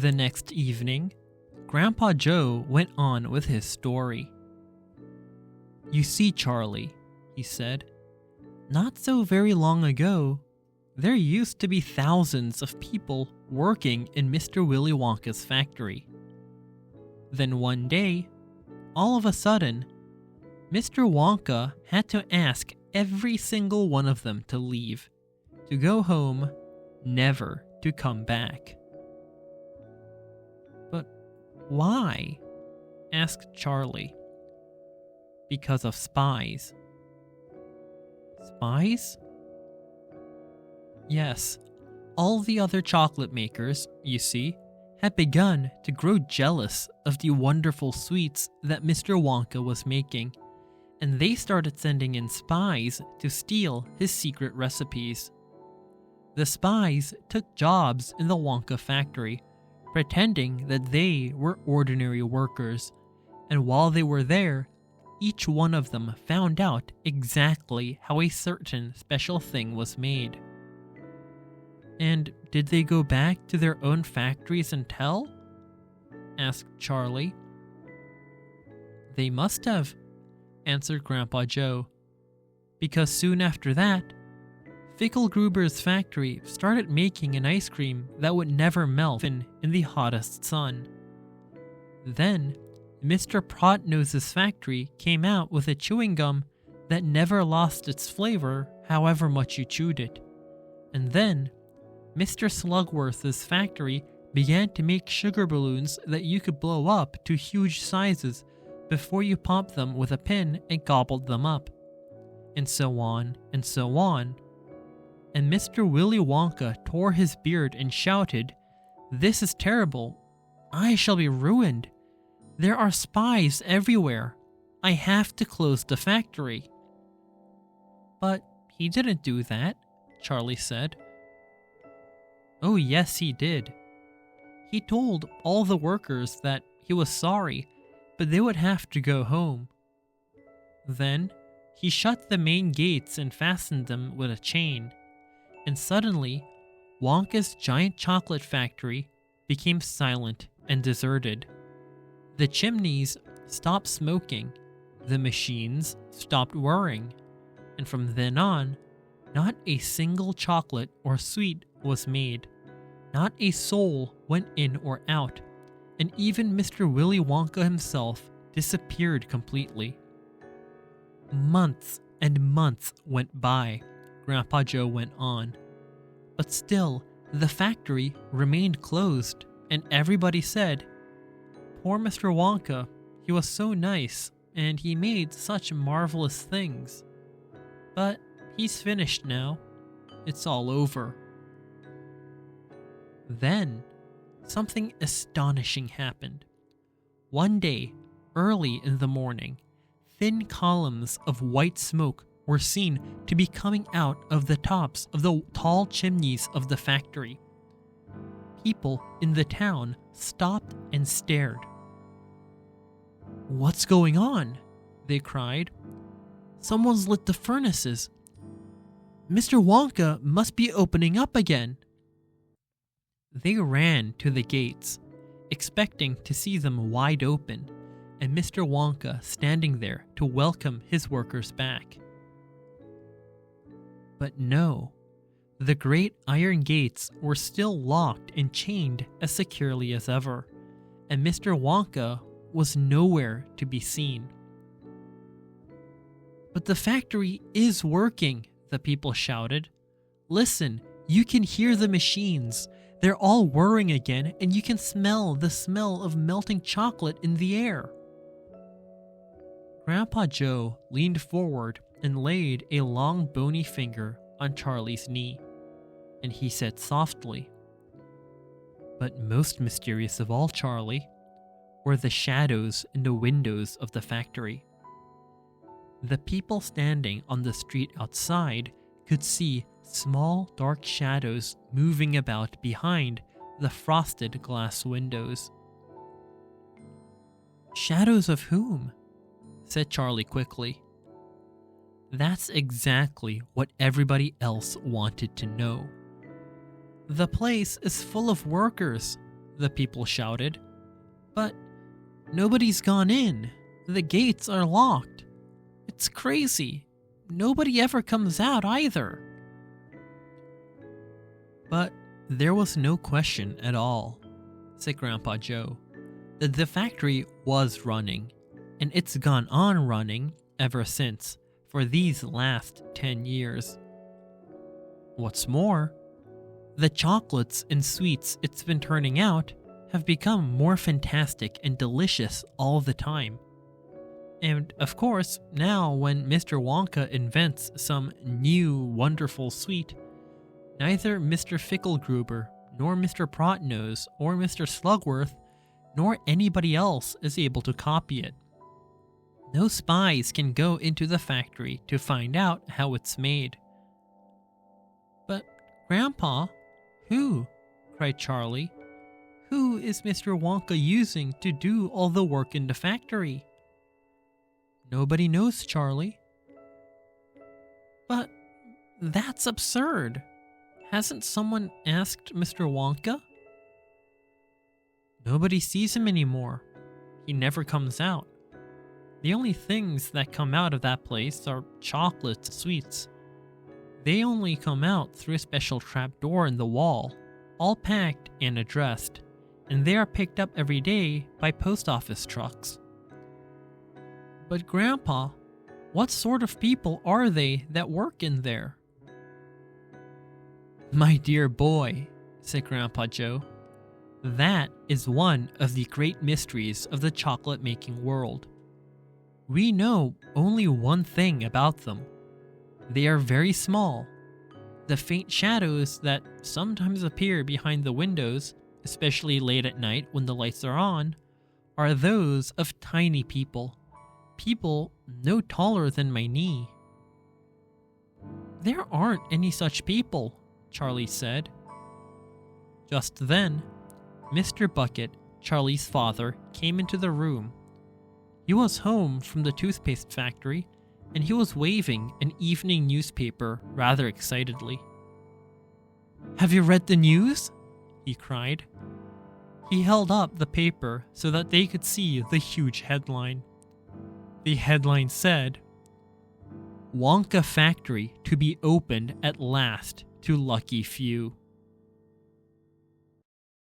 The next evening, Grandpa Joe went on with his story. "You see, Charlie," he said, "not so very long ago, there used to be thousands of people working in Mr. Willy Wonka's factory. Then one day, all of a sudden, Mr. Wonka had to ask every single one of them to leave, to go home, never to come back." "But why?" asked Charlie. "Because of spies." "Spies?" "Yes, all the other chocolate makers, you see, had begun to grow jealous of the wonderful sweets that Mr. Wonka was making, and they started sending in spies to steal his secret recipes. The spies took jobs in the Wonka factory, pretending that they were ordinary workers, and while they were there, each one of them found out exactly how a certain special thing was made." "And did they go back to their own factories and tell?" asked Charlie. "They must have," answered Grandpa Joe, "because soon after that, Fickelgruber's factory started making an ice cream that would never melt in the hottest sun. Then, Mr. Protnose's factory came out with a chewing gum that never lost its flavor however much you chewed it. And then, Mr. Slugworth's factory began to make sugar balloons that you could blow up to huge sizes before you popped them with a pin and gobbled them up. And so on, and so on. And Mr. Willy Wonka tore his beard and shouted, 'This is terrible. I shall be ruined. There are spies everywhere. I have to close the factory.' But he didn't do that," Charlie said. "Oh yes, he did. He told all the workers that he was sorry, but they would have to go home. Then he shut the main gates and fastened them with a chain, and suddenly Wonka's giant chocolate factory became silent and deserted. The chimneys stopped smoking, the machines stopped whirring, and from then on, not a single chocolate or sweet was made. Not a soul went in or out, and even Mr. Willy Wonka himself disappeared completely. Months and months went by," Grandpa Joe went on. "But still, the factory remained closed, and everybody said, 'Poor Mr. Wonka, he was so nice, and he made such marvelous things. But he's finished now. It's all over.' Then, something astonishing happened. One day, early in the morning, thin columns of white smoke were seen to be coming out of the tops of the tall chimneys of the factory. People in the town stopped and stared. 'What's going on?' they cried. 'Someone's lit the furnaces. Mr. Wonka must be opening up again.' They ran to the gates, expecting to see them wide open, and Mr. Wonka standing there to welcome his workers back. But no, the great iron gates were still locked and chained as securely as ever, and Mr. Wonka was nowhere to be seen. 'But the factory is working,' the people shouted. 'Listen, you can hear the machines. They're all whirring again, and you can smell the smell of melting chocolate in the air.' Grandpa Joe leaned forward and laid a long bony finger on Charlie's knee, and he said softly, 'But most mysterious of all, Charlie, were the shadows in the windows of the factory. The people standing on the street outside could see small dark shadows moving about behind the frosted glass windows.' 'Shadows of whom?' said Charlie quickly. That's exactly what everybody else wanted to know. 'The place is full of workers. the people shouted. But nobody's gone in. The gates are locked. It's crazy. Nobody ever comes out either. But there was no question at all, said Grandpa Joe, that the factory was running, and it's gone on running ever since for these last 10 years. What's more, the chocolates and sweets it's been turning out have become more fantastic and delicious all the time. And of course, now when Mr. Wonka invents some new wonderful sweet, neither Mr. Fickelgruber, nor Mr. Protnose, or Mr. Slugworth, nor anybody else is able to copy it. No spies can go into the factory to find out how it's made. But, Grandpa, who? Cried Charlie. Who is Mr. Wonka using to do all the work in the factory? Nobody knows, Charlie. But that's absurd. Hasn't someone asked Mr. Wonka? Nobody sees him anymore. He never comes out. The only things that come out of that place are chocolate sweets. They only come out through a special trapdoor in the wall, all packed and addressed, and they are picked up every day by post office trucks. But Grandpa, what sort of people are they that work in there? My dear boy, said Grandpa Joe, that is one of the great mysteries of the chocolate-making world. We know only one thing about them. They are very small. The faint shadows that sometimes appear behind the windows, especially late at night when the lights are on, are those of tiny people. People no taller than my knee. There aren't any such people, Charlie said. Just then, Mr. Bucket, Charlie's father, came into the room. He was home from the toothpaste factory, and he was waving an evening newspaper rather excitedly. Have you read the news? He cried. He held up the paper so that they could see the huge headline. The headline said, Wonka Factory to be opened at last to lucky few.